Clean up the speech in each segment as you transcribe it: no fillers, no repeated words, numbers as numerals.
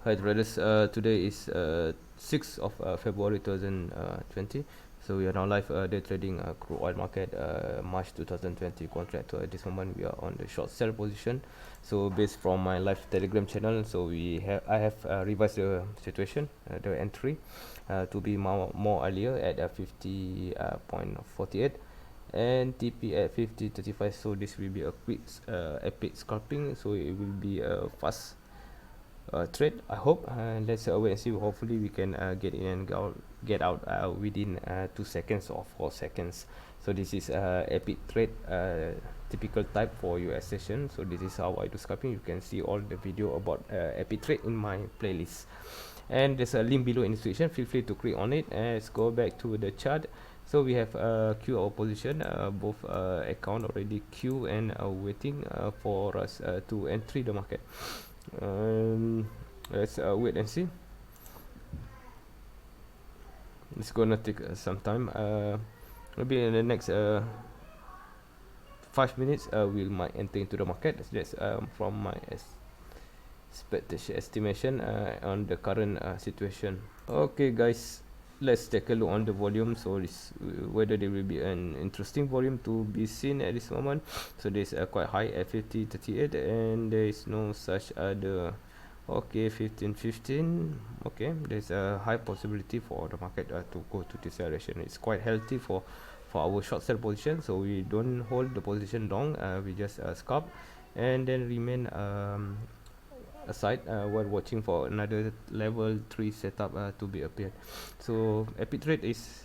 Hi traders, today is 6th of February 2020. So we are now live day trading crude oil market March 2020 contract. At this moment we are on the short sell position. So based from my live Telegram channel, so I have revised the situation, the entry to be more earlier at 50.48 and TP at 50.35. So this will be a quick epic scalping. So it will be a fast trade, I hope. Let's wait and see. Hopefully we can get in and get out within 2 seconds or 4 seconds. So this is epic trade, typical type for US session. So this is how I do scalping. You can see all the video about epic trade in my playlist, and there's a link below in the description. Feel free to click on it. And let's go back to the chart. So we have queue our position, both account already queue and waiting for us to enter the market. Let's wait and see. It's gonna take some time. Maybe in the next 5 minutes we might enter into the market. That's from my estimation on the current situation. Okay guys, let's take a look on the volume. So this whether there will be an interesting volume to be seen at this moment. So there's quite high at 50.38 and there is no such other. Okay, 15.15. Okay, there's a high possibility for the market to go to this direction. It's quite healthy for our short sell position, so we don't hold the position long. We just scalp and then remain aside while watching for another level 3 setup to be appeared. So epic trade is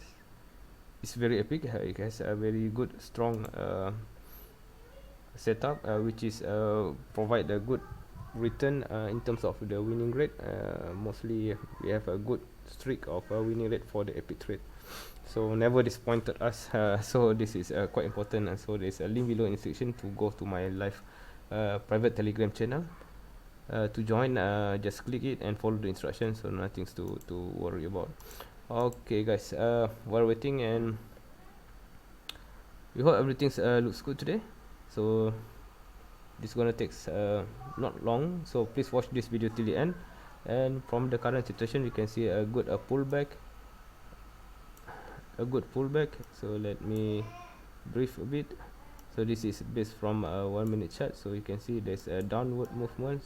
very epic. It has a very good strong setup which is provide a good return in terms of the winning rate. Mostly we have a good streak of winning rate for the epic trade, so never disappointed us. So this is quite important, and so there's a link below in the description to go to my live private Telegram channel to join. Just click it and follow the instructions, so nothing to worry about. Okay guys, while waiting, and we hope everything looks good today. So this is gonna take not long, so please watch this video till the end. And from the current situation we can see a good pullback, so let me brief a bit. So this is based from 1 minute chart, so you can see there's a downward movement.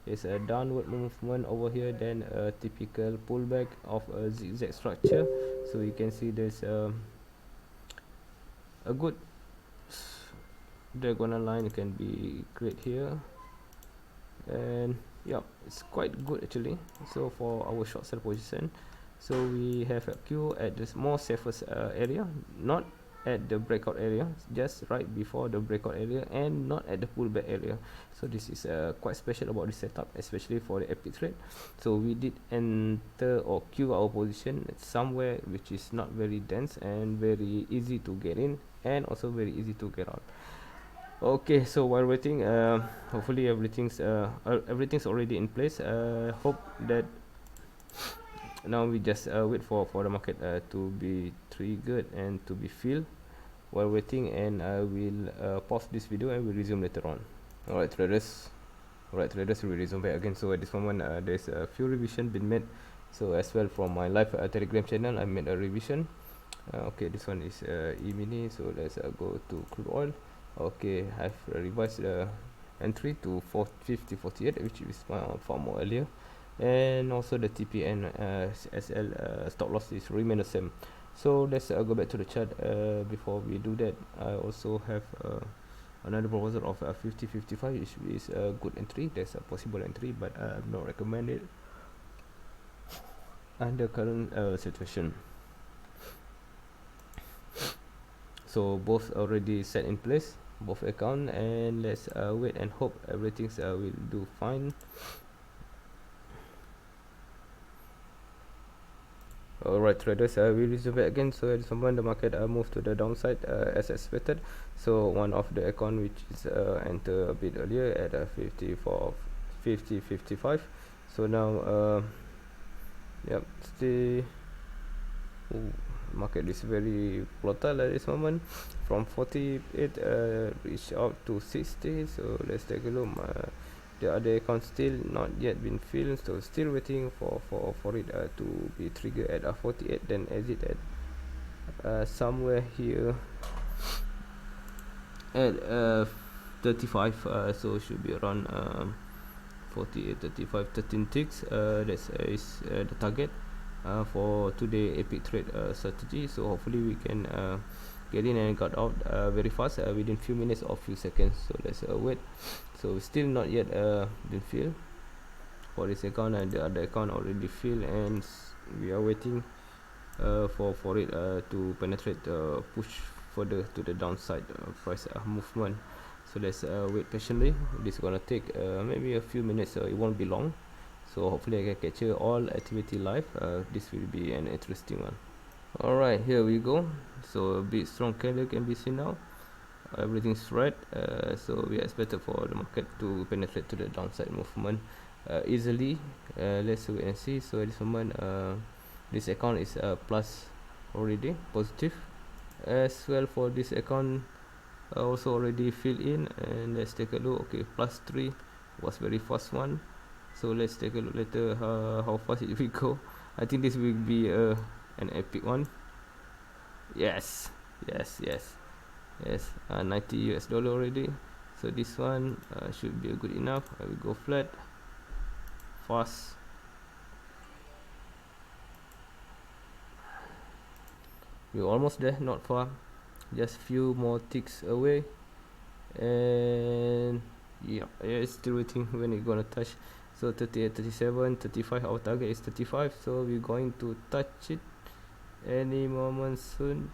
There's a downward movement over here, then a typical pullback of a zigzag structure. So you can see there's a good diagonal line can be created here, and yeah, it's quite good actually. So for our short sell position, so we have a queue at this more safest area, not at the breakout area, just right before the breakout area, and not at the pullback area. So this is quite special about this setup, especially for the epic trade. So we did enter or queue our position somewhere which is not very dense and very easy to get in, and also very easy to get out. Okay, so while waiting, hopefully everything's already in place. Hope that now we just wait for the market to be triggered and to be filled while waiting, and I will pause this video and we'll resume later on. Alright traders, we resume back again. So at this moment there's a few revision been made, so as well from my live Telegram channel I made a revision. Okay, this one is E-mini, so let's go to crude oil. Okay, I've revised the entry to 50.48, which is far more earlier, and also the TP and SL stop loss is remain the same. So let's go back to the chart. Before we do that, I also have another proposal of 50.55, which is a good entry. There's a possible entry, but I'm not recommended under current situation. So both already set in place, both account, and let's wait and hope everything will do fine. Alright traders, we resume back again. So at this moment the market moved to the downside as expected. So one of the account which is enter a bit earlier at 50.55. So now yep, stay. Market is very volatile at this moment. From 48 reach out to 60. So let's take a look. the other account still not yet been filled, so still waiting for it to be triggered at 48, then exit at somewhere here at 35, so should be around 48, 35, 13 ticks. That's is the target for today epic trade strategy. So hopefully we can get in and got out very fast within few minutes or few seconds. So let's wait. So still not yet been filled for this account, and the other account already filled, and we are waiting for it to penetrate, push further to the downside price movement. So let's wait patiently. This is gonna take maybe a few minutes, it won't be long. So hopefully I can capture all activity live. This will be an interesting one. Alright, here we go. So a big strong candle can be seen now. Everything's red, so we are expected for the market to penetrate to the downside movement easily. Let's wait and see. So at this moment, this account is plus already, positive. As well for this account, also already filled in, and let's take a look. Okay, plus 3 was very fast one. So let's take a look later how fast it will go. I think this will be an epic one. Yes, 90 US dollar already. So this one should be good enough. I will go flat, fast. We're almost there, not far, just few more ticks away. And yeah, it's still waiting when it's gonna touch. So 38, 37, 35, our target is 35, so we're going to touch it any moment soon.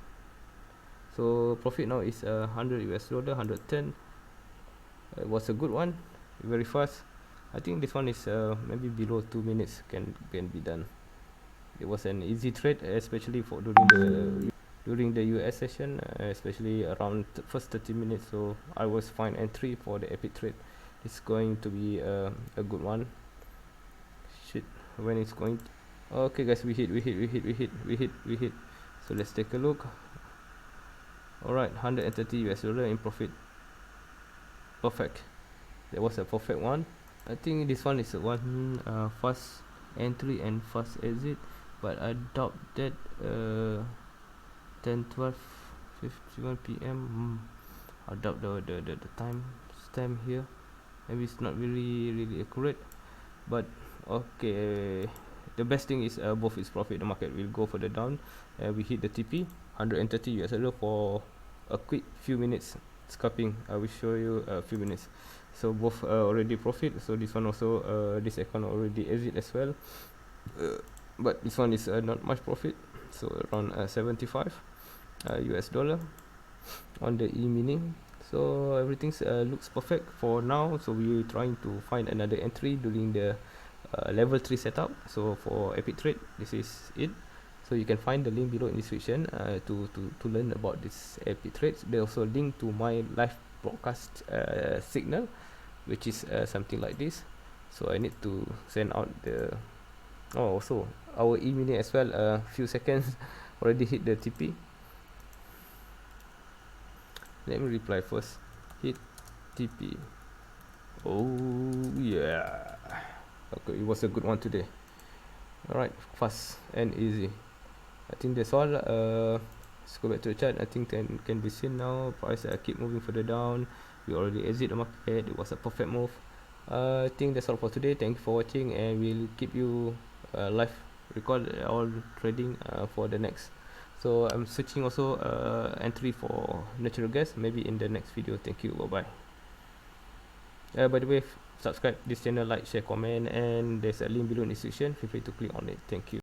So profit now is 100 US dollar, 110. It was a good one, very fast. I think this one is maybe below 2 minutes can be done. It was an easy trade, especially for during the US session, especially around first 30 minutes. So I was fine entry for the epic trade. It's going to be a good one. Shit, when it's going okay guys, we hit. So let's take a look. Alright, 130 US dollar in profit. Perfect. That was a perfect one. I think this one is a one fast entry and fast exit, but I doubt that 10, 12, 51 PM. I doubt the time stamp here. Maybe it's not really accurate, but okay. The best thing is both is profit. The market will go further down, and we hit the TP 130 US dollar for a quick few minutes scalping. I will show you a few minutes. So both already profit. So this one also, this account already exit as well, but this one is not much profit. So around 75 US dollar on the e-mining. So everything looks perfect for now. So we're trying to find another entry during the level 3 setup. So for epic trade, this is it. So you can find the link below in description to learn about this epic trades. They also link to my live broadcast signal, which is something like this. So I need to send out the also our e-mining as well. Few seconds already hit the TP. Let me reply first. Hit TP. Oh yeah. Okay, it was a good one today. Alright, fast and easy. I think that's all. Let's go back to the chart. I think can be seen now. Price keep moving further down. We already exit the market. It was a perfect move. I think that's all for today. Thank you for watching, and we'll keep you live record all trading for the next. So I'm searching also entry for natural gas, maybe in the next video. Thank you. Bye bye. By the way, subscribe this channel, like, share, comment, and there's a link below in the description. Feel free to click on it. Thank you.